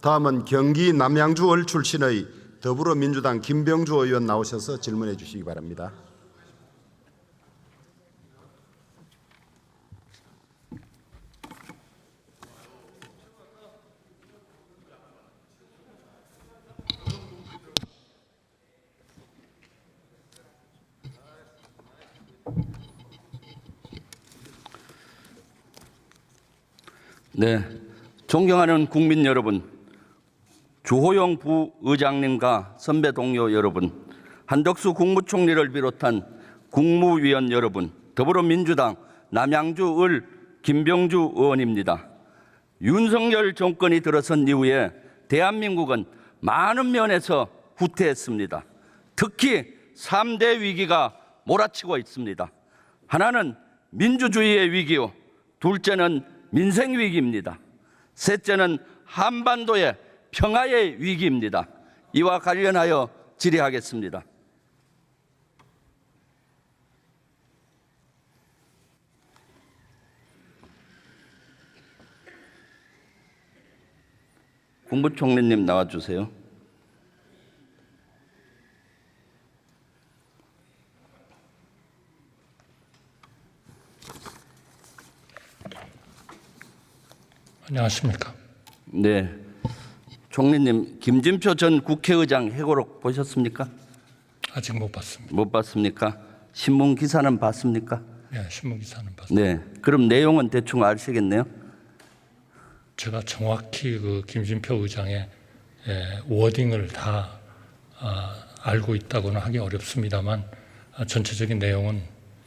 다음은 경기 남양주을 출신의 더불어민주당 김병주 의원 나오셔서 질문해 주시기 바랍니다. 네, 존경하는 국민 여러분, 주호영 부의장님과 선배 동료 여러분, 한덕수 국무총리를 비롯한 국무위원 여러분, 더불어민주당 남양주을 김병주 의원입니다. 윤석열 정권이 들어선 이후에 대한민국은 많은 면에서 후퇴했습니다. 특히 3대 위기가 몰아치고 있습니다. 하나는 민주주의의 위기요, 둘째는 민생 위기입니다. 셋째는 한반도의 평화의 위기입니다. 이와 관련하여 질의하겠습니다. 국무총리님 나와주세요. 안녕하십니까? 네, 총리님, 김진표 전 국회의장 회고록 보셨습니까? 아직 못 봤습니다. 못 봤습니까? 신문 기사는 봤습니까? 네, 신문 기사는 봤습니다. 네, 그럼 내용은 대충 아시겠네요. 제가 정확히 그 김진표 의장의 워딩을 다 알고 있다고는 하기 어렵습니다만 전체적인 내용은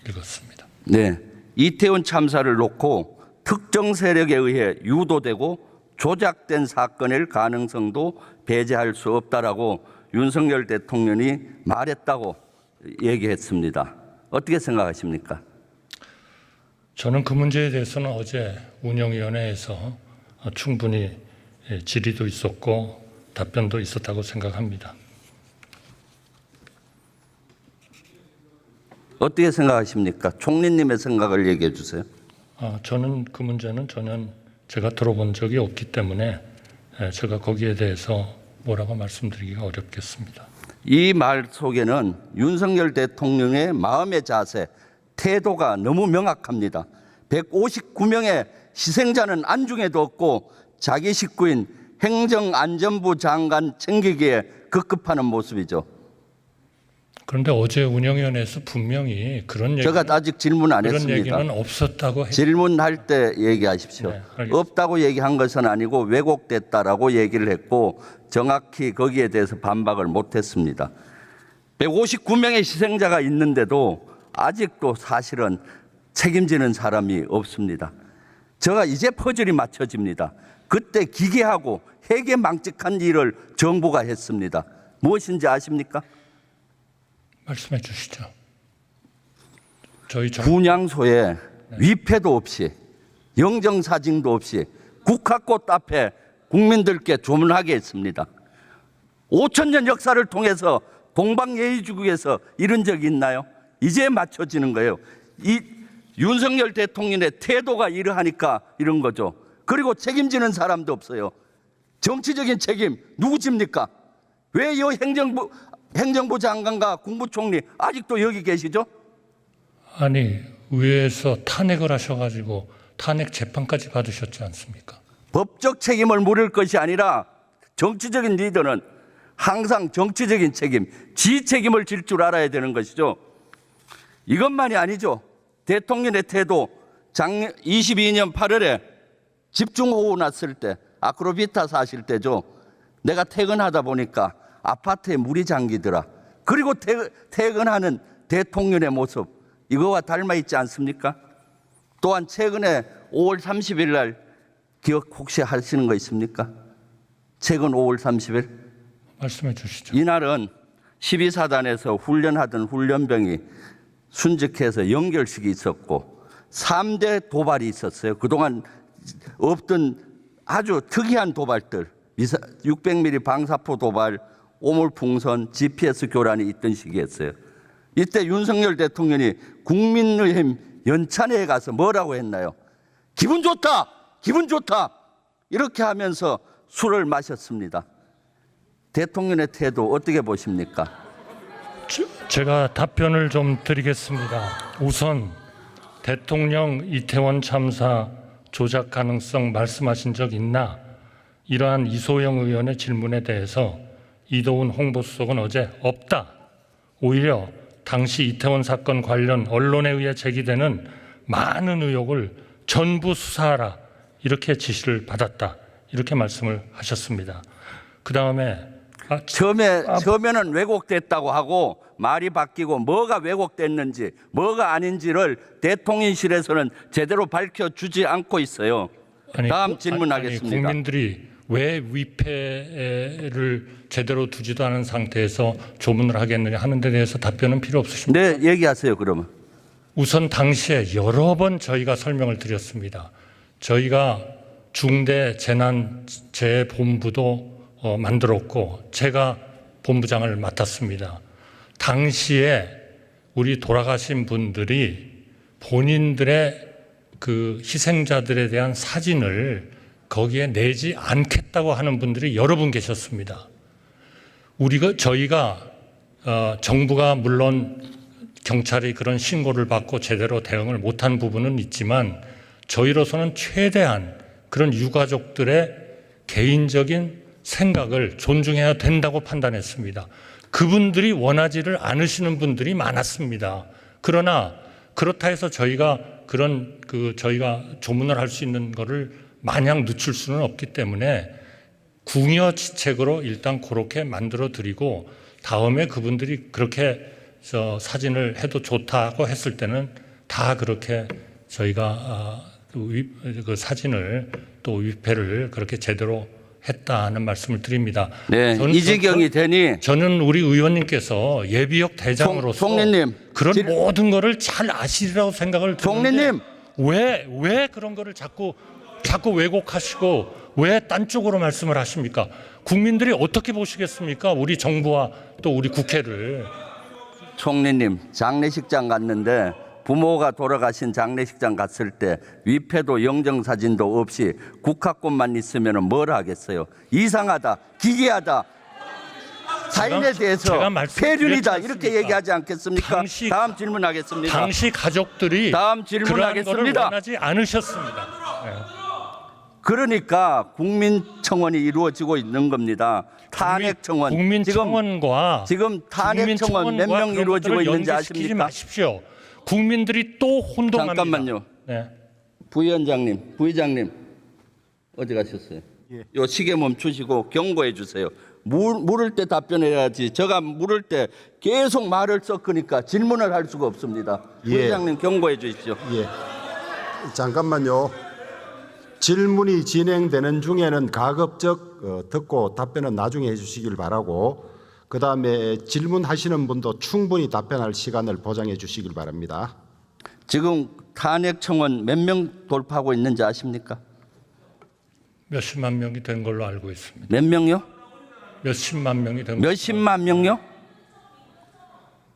읽었습니다. 네, 이태원 참사를 놓고 특정 세력에 의해 유도되고 조작된 사건일 가능성도 배제할 수 없다라고 윤석열 대통령이 말했다고 얘기했습니다. 어떻게 생각하십니까? 저는 그 문제에 대해서는 어제 운영위원회에서 충분히 질의도 있었고 답변도 있었다고 생각합니다. 어떻게 생각하십니까? 총리님의 생각을 얘기해 주세요. 저는 그 문제는 전혀 제가 들어본 적이 없기 때문에 제가 거기에 대해서 뭐라고 말씀드리기가 어렵겠습니다. 이 말 속에는 윤석열 대통령의 마음의 자세, 태도가 너무 명확합니다. 159명의 희생자는 안중에도 없고 자기 식구인 행정안전부 장관 챙기기에 급급하는 모습이죠. 그런데 어제 운영위원회에서 분명히 그런 제가 아직 질문 안 그런 했습니다. 얘기는 없었다고 질문할 때 얘기하십시오. 네, 알겠습니다. 없다고 얘기한 것은 아니고 왜곡됐다라고 얘기를 했고 정확히 거기에 대해서 반박을 못했습니다. 159명의 희생자가 있는데도 아직도 사실은 책임지는 사람이 없습니다. 제가 이제 퍼즐이 맞춰집니다. 그때 기괴하고 해괴망측한 일을 정부가 했습니다. 무엇인지 아십니까? 말씀해 주시죠. 저희 분향소에 위패도 없이 영정사직도 없이 국화꽃 앞에 국민들께 조문하게 했습니다. 5,000년 역사를 통해서 동방예의주국에서 이런 적이 있나요? 이제 맞춰지는 거예요. 이 윤석열 대통령의 태도가 이러하니까 이런 거죠. 그리고 책임지는 사람도 없어요. 정치적인 책임 누구 집니까? 왜 이 행정부 장관과 국무총리 아직도 여기 계시죠? 아니 의회에서 탄핵을 하셔가지고 탄핵 재판까지 받으셨지 않습니까? 법적 책임을 물을 것이 아니라 정치적인 리더는 항상 정치적인 책임, 지 책임을 질 줄 알아야 되는 것이죠. 이것만이 아니죠. 대통령의 태도, 작년 22년 8월에 집중호우 났을 때, 아크로비타 사실 때죠. 내가 퇴근하다 보니까 아파트에 물이 잠기더라. 그리고 퇴근하는 대통령의 모습, 이거와 닮아 있지 않습니까? 또한 최근에 5월 30일 날 기억 혹시 하시는 거 있습니까? 최근 5월 30일? 말씀해 주시죠. 이날은 12사단에서 훈련하던 훈련병이 순직해서 연결식이 있었고 3대 도발이 있었어요. 그동안 없던 아주 특이한 도발들, 600mm 방사포 도발, 오물풍선, GPS 교란이 있던 시기였어요. 이때 윤석열 대통령이 국민의힘 연찬회에 가서 뭐라고 했나요? 기분 좋다! 기분 좋다! 이렇게 하면서 술을 마셨습니다. 대통령의 태도 어떻게 보십니까? 제가 답변을 좀 드리겠습니다. 우선 대통령 이태원 참사 조작 가능성 말씀하신 적 있나? 이러한 이소영 의원의 질문에 대해서 이도훈 홍보수석은 어제 없다. 오히려 당시 이태원 사건 관련 언론에 의해 제기되는 많은 의혹을 전부 수사하라 이렇게 지시를 받았다. 이렇게 말씀을 하셨습니다. 그다음에 처음에는 왜곡됐다고 하고 말이 바뀌고 뭐가 왜곡됐는지 뭐가 아닌지를 대통령실에서는 제대로 밝혀주지 않고 있어요. 다음 질문하겠습니다. 국민들이 왜 위패를 제대로 두지도 않은 상태에서 조문을 하겠느냐 하는 데 대해서 답변은 필요 없으십니까? 네, 얘기하세요. 그러면. 우선 당시에 여러 번 저희가 설명을 드렸습니다. 저희가 중대재난재해본부도 만들었고 제가 본부장을 맡았습니다. 당시에 우리 돌아가신 분들이 본인들의 그 희생자들에 대한 사진을 거기에 내지 않겠다고 하는 분들이 여러 분 계셨습니다. 저희가 정부가 물론 경찰이 그런 신고를 받고 제대로 대응을 못한 부분은 있지만 저희로서는 최대한 그런 유가족들의 개인적인 생각을 존중해야 된다고 판단했습니다. 그분들이 원하지를 않으시는 분들이 많았습니다. 그러나 그렇다 해서 저희가 저희가 조문을 할 수 있는 거를 마냥 늦출 수는 없기 때문에 궁여지책으로 일단 그렇게 만들어 드리고 다음에 그분들이 그렇게 사진을 해도 좋다고 했을 때는 다 그렇게 저희가 그 사진을 또 위패를 그렇게 제대로 했다는 말씀을 드립니다. 네, 이 지경이 되니 저는 우리 의원님께서 예비역 대장으로서 총리님, 그런 모든 거를 잘 아시리라고 생각을 드는데 총리님, 왜 그런 거를 자꾸 왜곡하시고 왜 딴 쪽으로 말씀을 하십니까? 국민들이 어떻게 보시겠습니까? 우리 정부와 또 우리 국회를. 총리님, 장례식장 갔는데 부모가 돌아가신 장례식장 갔을 때 위패도 영정사진도 없이 국화꽃만 있으면 뭘 하겠어요? 이상하다, 기괴하다, 사인에 대해서 폐륜이다 이렇게 얘기하지 않겠습니까? 다음 질문하겠습니다. 당시 가족들이 다음 그러한 질문하겠습니다. 거를 원하지 않으셨습니다. 네. 그러니까 국민청원이 이루어지고 있는 겁니다. 탄핵청원. 국민청원과 지금 탄핵청원 몇 명 이루어지고 있는지 아십니까? 마십시오. 국민들이 또 혼동합니다. 잠깐만요. 네. 부의장님 어디 가셨어요? 요 시계 멈추시고 경고해 주세요. 물을 때 답변해야지. 제가 물을 때 계속 말을 섞으니까 질문을 할 수가 없습니다. 부의장님 경고해 주십시오. 예. 잠깐만요. 질문이 진행되는 중에는 가급적 듣고 답변은 나중에 해주시길 바라고, 그 다음에 질문하시는 분도 충분히 답변할 시간을 보장해 주시길 바랍니다. 지금 탄핵청원 몇 명 돌파하고 있는지 아십니까? 몇십만 명이 된 걸로 알고 있습니다. 몇 명요? 몇십만 명이 된 몇십만 명요?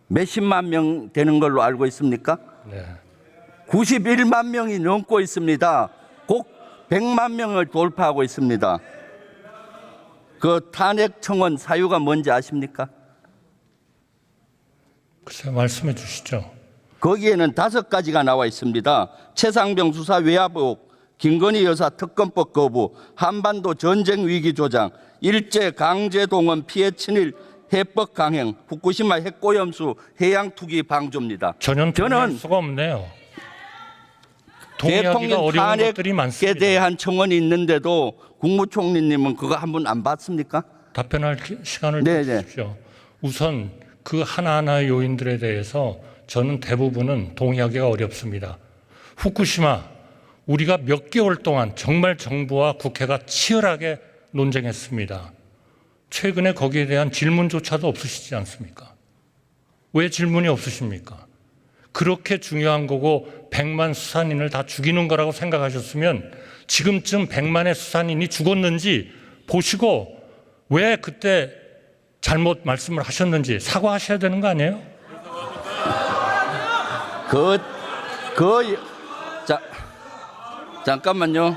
몇십만 명 되는 걸로 알고 있습니까? 네. 91만 명이 넘고 있습니다. 곧 100만 명을 돌파하고 있습니다. 그 탄핵청원 사유가 뭔지 아십니까? 글쎄 말씀해 주시죠. 거기에는 5가지가 나와 있습니다. 최상병 수사 외압 의혹, 김건희 여사 특검법 거부, 한반도 전쟁 위기 조장, 일제 강제 동원 피해 친일 해법 강행, 후쿠시마 핵오염수 해양 투기 방조입니다. 저는 수가 없네요. 동의하기가 대통령 어려운 것들이 탄핵에 많습니다. 대한 청원이 있는데도 국무총리님은 그거 한번 안 봤습니까? 답변할 시간을 네네. 주십시오. 우선 그 하나하나의 요인들에 대해서 저는 대부분은 동의하기가 어렵습니다. 후쿠시마 우리가 몇 개월 동안 정말 정부와 국회가 치열하게 논쟁했습니다. 최근에 거기에 대한 질문조차도 없으시지 않습니까? 왜 질문이 없으십니까? 그렇게 중요한 거고 100만 수산인을 다 죽이는 거라고 생각하셨으면 지금쯤 100만의 수산인이 죽었는지 보시고 왜 그때 잘못 말씀을 하셨는지 사과하셔야 되는 거 아니에요? 잠깐만요.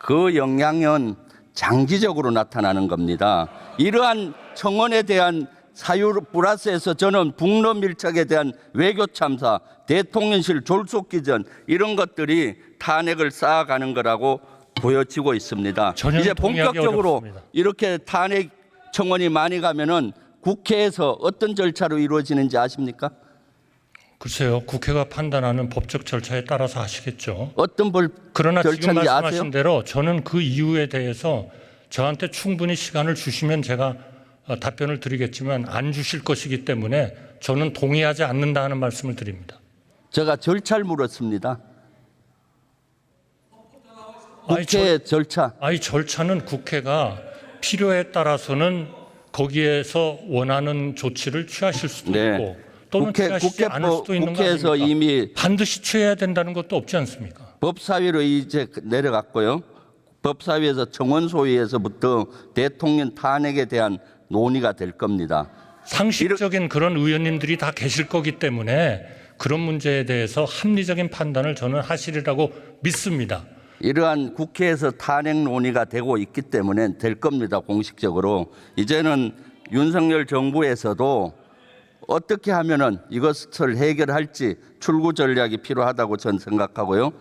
그 영향은 장기적으로 나타나는 겁니다. 이러한 청원에 대한 사유 플러스에서 저는 북러 밀착에 대한 외교 참사, 대통령실 졸속기전 이런 것들이 탄핵을 쌓아가는 거라고 보여지고 있습니다. 전혀 이제 동의하기 본격적으로 어렵습니다. 이렇게 탄핵 청원이 많이 가면은 국회에서 어떤 절차로 이루어지는지 아십니까? 글쎄요, 국회가 판단하는 법적 절차에 따라서 하시겠죠. 어떤 그러나 지금 절차인지 말씀하신 아세요? 대로 저는 그 이유에 대해서 저한테 충분히 시간을 주시면 제가 답변을 드리겠지만 안 주실 것이기 때문에 저는 동의하지 않는다는 말씀을 드립니다. 제가 절차를 물었습니다. 아니, 국회 절차. 절차는 국회가 필요에 따라서는 거기에서 원하는 조치를 취하실 수도 네. 있고 또는 취하시지 않을 수도 있는 거 국회에서 아닙니까? 이미 반드시 취해야 된다는 것도 없지 않습니까? 법사위로 이제 내려갔고요. 법사위에서 청원 소위에서부터 대통령 탄핵에 대한 논의가 될 겁니다. 상식적인 그런 의원님들이 다 계실 거기 때문에 그런 문제에 대해서 합리적인 판단을 저는 하시리라고 믿습니다. 이러한 국회에서 탄핵 논의가 되고 있기 때문에 될 겁니다. 공식적으로. 이제는 윤석열 정부에서도 어떻게 하면은 이것을 해결할지 출구 전략이 필요하다고 저는 생각하고요.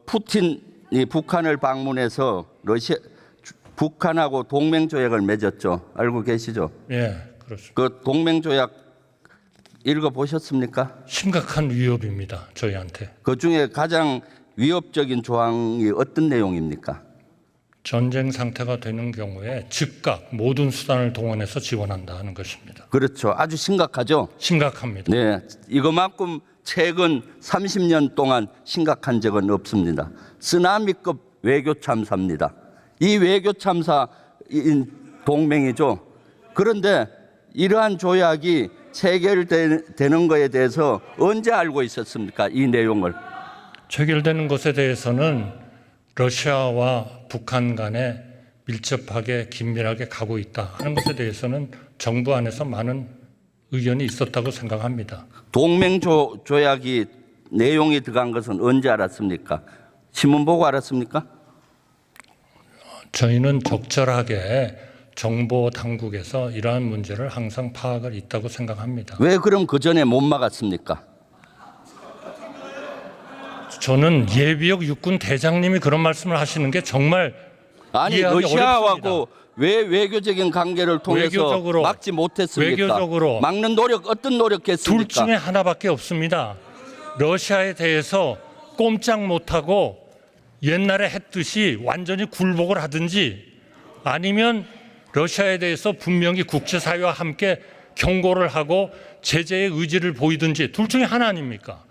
푸틴이 북한을 방문해서 북한하고 동맹 조약을 맺었죠. 알고 계시죠? 예, 그렇습니다. 그 동맹 조약 읽어 보셨습니까? 심각한 위협입니다. 저희한테. 그 중에 가장 위협적인 조항이 어떤 내용입니까? 전쟁 상태가 되는 경우에 즉각 모든 수단을 동원해서 지원한다 하는 것입니다. 그렇죠. 아주 심각하죠. 심각합니다. 네, 이거만큼 최근 30년 동안 심각한 적은 없습니다. 쓰나미급 외교 참사입니다. 이 외교 참사인 동맹이죠. 그런데 이러한 조약이 체결되는 것에 대해서 언제 알고 있었습니까? 이 내용을. 체결되는 것에 대해서는 러시아와 북한 간에 밀접하게 긴밀하게 가고 있다 하는 것에 대해서는 정부 안에서 많은 의견이 있었다고 생각합니다. 동맹 조약이 내용이 들어간 것은 언제 알았습니까? 신문 보고 알았습니까? 저희는 적절하게 정보 당국에서 이러한 문제를 항상 파악을 있다고 생각합니다. 왜 그럼 그 전에 못 막았습니까? 저는 예비역 육군 대장님이 그런 말씀을 하시는 게 정말 아니 이해하기 러시아하고 왜 외교적인 관계를 통해서 외교적으로, 막지 못했습니까? 외교적으로 막는 노력 어떤 노력했습니까? 둘 중에 하나밖에 없습니다. 러시아에 대해서 꼼짝 못하고 옛날에 했듯이 완전히 굴복을 하든지 아니면 러시아에 대해서 분명히 국제사회와 함께 경고를 하고 제재의 의지를 보이든지 둘 중에 하나 아닙니까?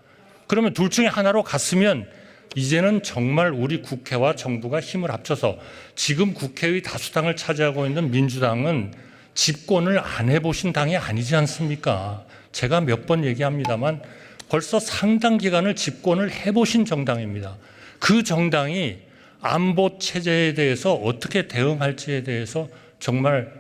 그러면 둘 중에 하나로 갔으면 이제는 정말 우리 국회와 정부가 힘을 합쳐서 지금 국회의 다수당을 차지하고 있는 민주당은 집권을 안 해보신 당이 아니지 않습니까? 제가 몇 번 얘기합니다만 벌써 상당 기간을 집권을 해보신 정당입니다. 그 정당이 안보 체제에 대해서 어떻게 대응할지에 대해서 정말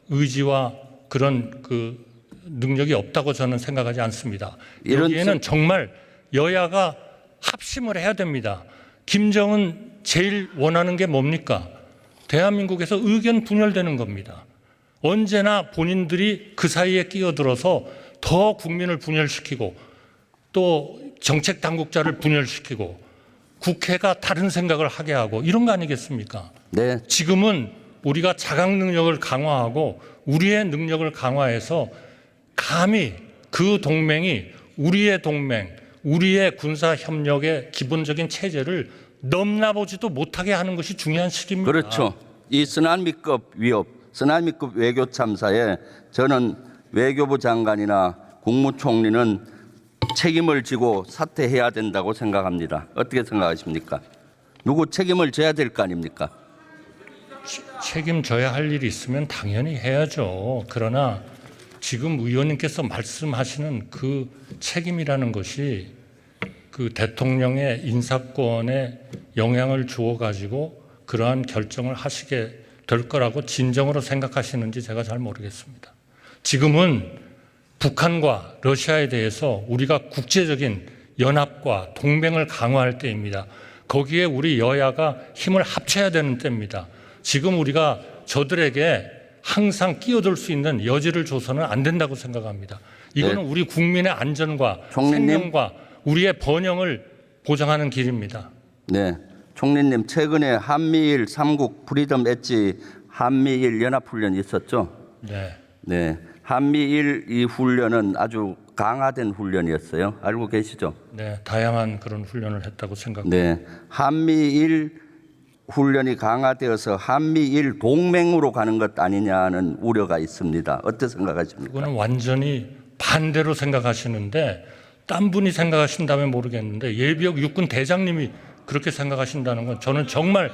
의지와 그런 그 능력이 없다고 저는 생각하지 않습니다. 여기에는 정말 여야가 합심을 해야 됩니다. 김정은 제일 원하는 게 뭡니까? 대한민국에서 의견 분열되는 겁니다. 언제나 본인들이 그 사이에 끼어들어서 더 국민을 분열시키고 또 정책 당국자를 분열시키고 국회가 다른 생각을 하게 하고 이런 거 아니겠습니까? 네. 지금은 우리가 자각 능력을 강화하고 우리의 능력을 강화해서 감히 그 동맹이 우리의 동맹, 우리의 군사 협력의 기본적인 체제를 넘나보지도 못하게 하는 것이 중요한 시기입니다. 그렇죠. 이 쓰나미급 위협, 쓰나미급 외교 참사에 저는 외교부 장관이나 국무총리는 책임을 지고 사퇴해야 된다고 생각합니다. 어떻게 생각하십니까? 누구 책임을 져야 될 거 아닙니까? 책임져야 할 일이 있으면 당연히 해야죠. 그러나 지금 의원님께서 말씀하시는 그 책임이라는 것이 그 대통령의 인사권에 영향을 주어 가지고 그러한 결정을 하시게 될 거라고 진정으로 생각하시는지 제가 잘 모르겠습니다. 지금은 북한과 러시아에 대해서 우리가 국제적인 연합과 동맹을 강화할 때입니다. 거기에 우리 여야가 힘을 합쳐야 되는 때입니다. 지금 우리가 저들에게 항상 끼어들 수 있는 여지를 줘서는 안 된다고 생각합니다. 이거는 네. 우리 국민의 안전과 총리님. 생명과 우리의 번영을 보장하는 길입니다. 네, 총리님 최근에 한미일 삼국 프리덤 엣지 한미일 연합훈련이 있었죠. 네. 네, 한미일 이 훈련은 아주 강화된 훈련이었어요. 알고 계시죠? 네, 다양한 그런 훈련을 했다고 생각합니다. 네, 한미일 훈련이 강화되어서 한미일 동맹으로 가는 것 아니냐는 우려가 있습니다. 어떻게 생각하십니까? 그거는 완전히 반대로 생각하시는데 딴 분이 생각하신다면 모르겠는데 예비역 육군 대장님이 그렇게 생각하신다는 건 저는 정말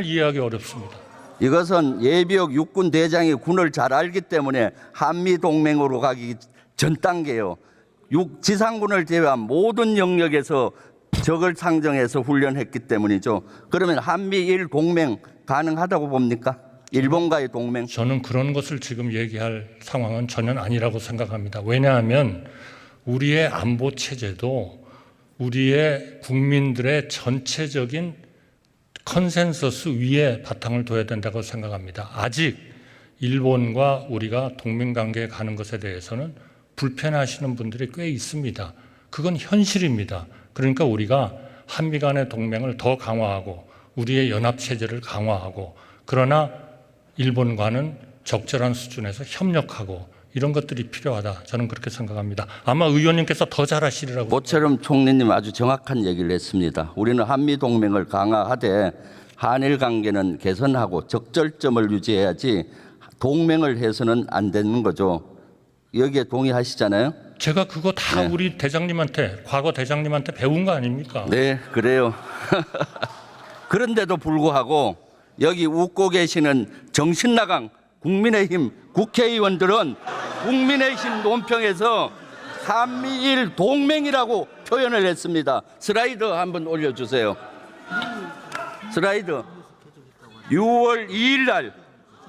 이해하기 어렵습니다. 이것은 예비역 육군 대장이 군을 잘 알기 때문에 한미 동맹으로 가기 전 단계요. 지상군을 제외한 모든 영역에서 적을 상정해서 훈련했기 때문이죠. 그러면 한미일 동맹 가능하다고 봅니까? 일본과의 동맹? 저는 그런 것을 지금 얘기할 상황은 전혀 아니라고 생각합니다. 왜냐하면 우리의 안보 체제도 우리의 국민들의 전체적인 컨센서스 위에 바탕을 둬야 된다고 생각합니다. 아직 일본과 우리가 동맹 관계에 가는 것에 대해서는 불편하시는 분들이 꽤 있습니다. 그건 현실입니다. 그러니까 우리가 한미 간의 동맹을 더 강화하고 우리의 연합 체제를 강화하고 그러나 일본과는 적절한 수준에서 협력하고 이런 것들이 필요하다. 저는 그렇게 생각합니다. 아마 의원님께서 더 잘하시리라고. 모처럼 총리님 아주 정확한 얘기를 했습니다. 우리는 한미 동맹을 강화하되 한일 관계는 개선하고 적절점을 유지해야지 동맹을 해서는 안 되는 거죠. 여기에 동의하시잖아요? 제가 그거 다 네. 우리 대장님한테 과거 대장님한테 배운 거 아닙니까? 네, 그래요. 그런데도 불구하고 여기 웃고 계시는 정신나간 국민의힘 국회의원들은 국민의힘 논평에서 한미일 동맹이라고 표현을 했습니다. 슬라이드 한번 올려주세요. 슬라이드. 6월 2일 날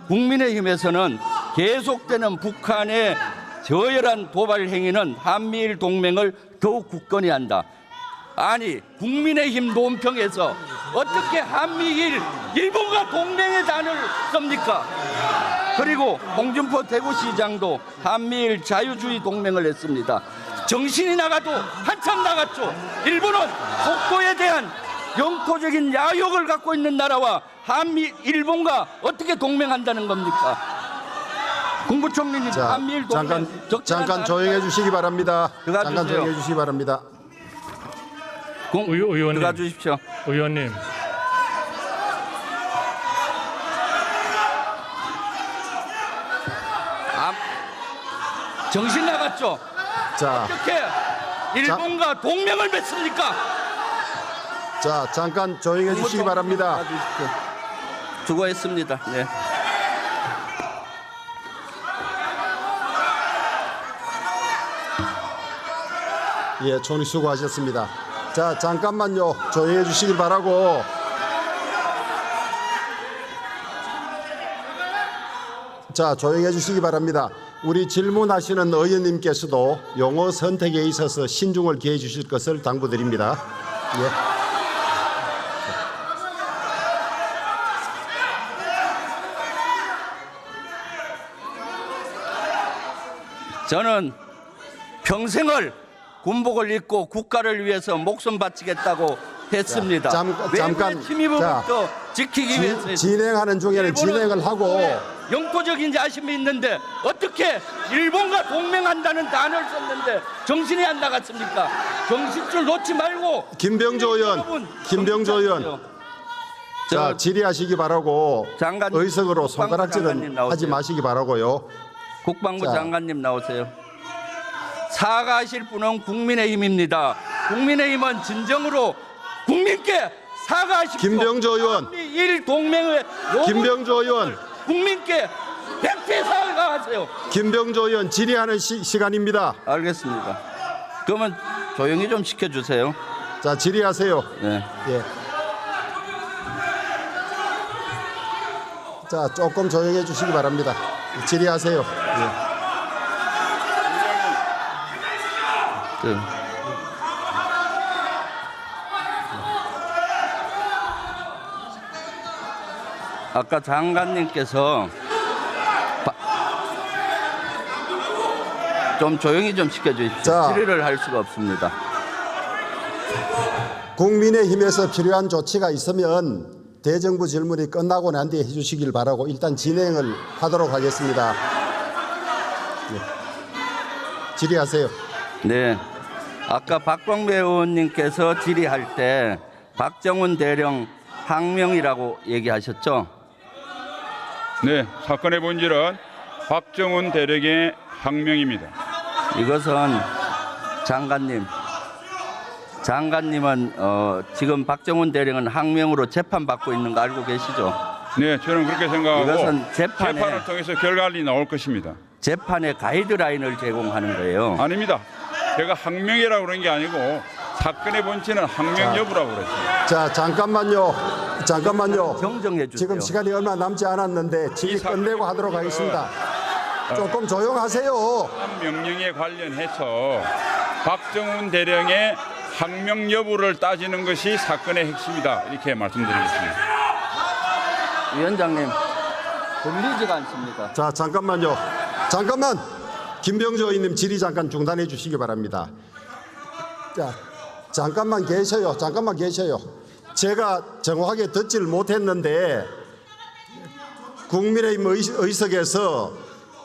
국민의힘에서는 계속되는 북한의 저열한 도발 행위는 한미일 동맹을 더욱 굳건히 한다. 아니, 국민의힘 논평에서 어떻게 한미일 일본과 동맹의 단어를 씁니까? 그리고 홍준표 대구시장도 한미일 자유주의 동맹을 했습니다. 정신이 나가도 한참 나갔죠. 일본은 속도에 대한 영토적인 야욕을 갖고 있는 나라와 일본과 어떻게 동맹한다는 겁니까? 국무총리님, 자, 한미일 동맹 잠깐 조용해 주시기 바랍니다. 들어가 잠깐 주세요. 조용해 주시기 바랍니다. 의원님. 들어가 주십시오. 의원님. 정신 나갔죠? 자, 어떻게 일본과 동맹을 맺습니까? 자, 잠깐 조용해 주시기 바랍니다. 수고했습니다. 네. 예, 총리 수고하셨습니다. 자, 잠깐만요. 조용해 주시길 바라고. 자, 조용해 주시기 바랍니다. 우리 질문하시는 의원님께서도 용어 선택에 있어서 신중을 기해 주실 것을 당부드립니다. 예. 저는 평생을 군복을 입고 국가를 위해서 목숨 바치겠다고 했습니다. 잠깐, 침입으로부터 지키기 위해서 진행하는 중에는 진행을 하고 영토적인 자심이 있는데 어떻게 일본과 동맹한다는 단어를 썼는데 정신이 안 나갔습니까? 정신줄 놓지 말고. 김병조 의원, 여러분, 김병조 의원. 자, 질의하시기 바라고 장관님, 의석으로 국방부 장관님 손가락질은 나오세요. 하지 마시기 바라고요. 국방부 자. 장관님 나오세요. 사과하실 분은 국민의힘입니다. 국민의힘은 진정으로 국민께 사과하십시오. 김병조 의원. 한미일 동맹의 김병조 의원, 국민께 백배 사과하세요. 김병조 의원 질의하는 시간입니다. 알겠습니다. 그러면 조용히 좀 시켜주세요. 자, 질의하세요. 네. 예. 자, 조금 조용해 주시기 바랍니다. 질의하세요. 예. 아까 장관님께서 좀 조용히 좀 시켜주십시오. 자. 질의를 할 수가 없습니다. 국민의힘에서 필요한 조치가 있으면 대정부 질문이 끝나고 난 뒤에 해주시길 바라고 일단 진행을 하도록 하겠습니다. 네. 질의하세요. 네. 아까 박광배 의원님께서 질의할 때 박정훈 대령 항명이라고 얘기하셨죠? 네, 사건의 본질은 박정훈 대령의 항명입니다. 이것은 장관님은 지금 박정훈 대령은 항명으로 재판받고 있는 거 알고 계시죠? 네, 저는 그렇게 생각하고 이것은 재판을 통해서 결과가 나올 것입니다. 재판의 가이드라인을 제공하는 거예요. 아닙니다. 제가 항명이라고 그런 게 아니고 사건의 본질은 항명 여부라고 그랬어요. 자, 잠깐만요. 정정해 주세요. 지금 시간이 얼마 남지 않았는데 질의 끝내고 하도록 하겠습니다. 조금 조용하세요. 명령에 관련해서 박정훈 대령의 항명 여부를 따지는 것이 사건의 핵심이다. 이렇게 말씀드리겠습니다. 위원장님, 들리지가 않습니다. 자, 잠깐만요. 김병조 의원님 질의 잠깐 중단해 주시기 바랍니다. 자, 잠깐만 계셔요. 제가 정확하게 듣지를 못했는데 국민의힘 의석에서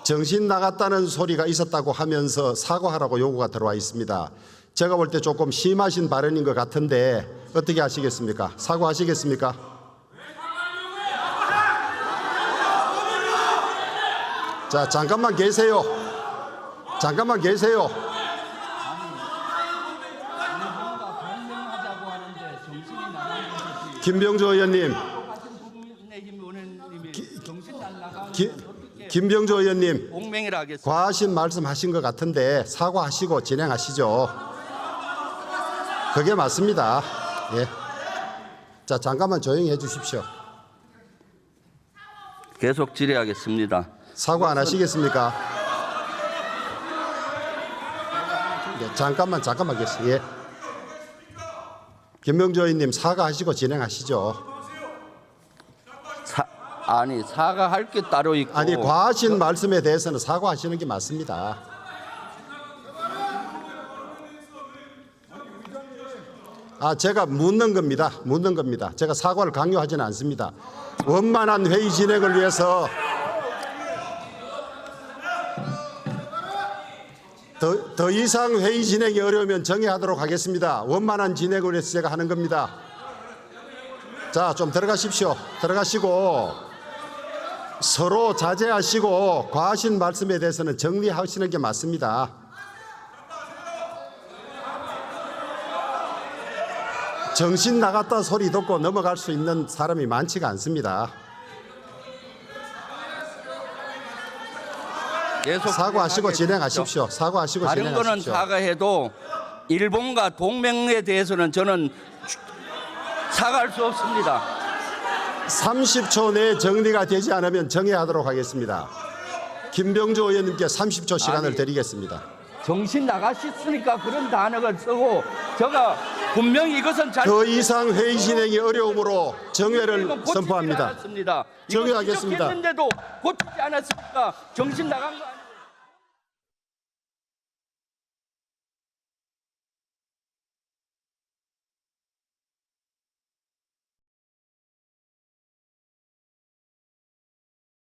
정신 나갔다는 소리가 있었다고 하면서 사과하라고 요구가 들어와 있습니다. 제가 볼 때 조금 심하신 발언인 것 같은데 어떻게 하시겠습니까? 사과하시겠습니까? 자, 잠깐만 계세요. 김병조 의원님, 김병조 의원님, 옥명이라 하겠습니다. 과하신 말씀하신 것 같은데 사과하시고 진행하시죠. 그게 맞습니다. 예. 자, 잠깐만 조용히 해주십시오. 계속 질의하겠습니다. 사과 안 하시겠습니까? 네, 잠깐만 계세요. 예. 김병조 의원님 사과하시고 진행하시죠. 사과할 게 따로 있고. 아니, 과하신 말씀에 대해서는 사과하시는 게 맞습니다. 제가 묻는 겁니다. 제가 사과를 강요하지는 않습니다. 원만한 회의 진행을 위해서 더 이상 회의 진행이 어려우면 정회하도록 하겠습니다. 원만한 진행을 위해서 제가 하는 겁니다. 자, 좀 들어가십시오. 들어가시고 서로 자제하시고 과하신 말씀에 대해서는 정리하시는 게 맞습니다. 정신 나갔다 소리 듣고 넘어갈 수 있는 사람이 많지가 않습니다. 계속 사과하시고 진행하십시오. 다른 거는 사과해도 일본과 동맹에 대해서는 저는 사과할 수 없습니다. 30초 내에 정리가 되지 않으면 정회하도록 하겠습니다. 김병조 의원님께 30초 시간을 드리겠습니다. 정신 나가셨으니까 그런 단어를 쓰고 제가 분명히 이것은 더 이상 회의 진행이 어려움으로 정회를 선포합니다. 정회하겠습니다. 지적했는데도 고치지 않았으니까 정신 나간 거 아니에요?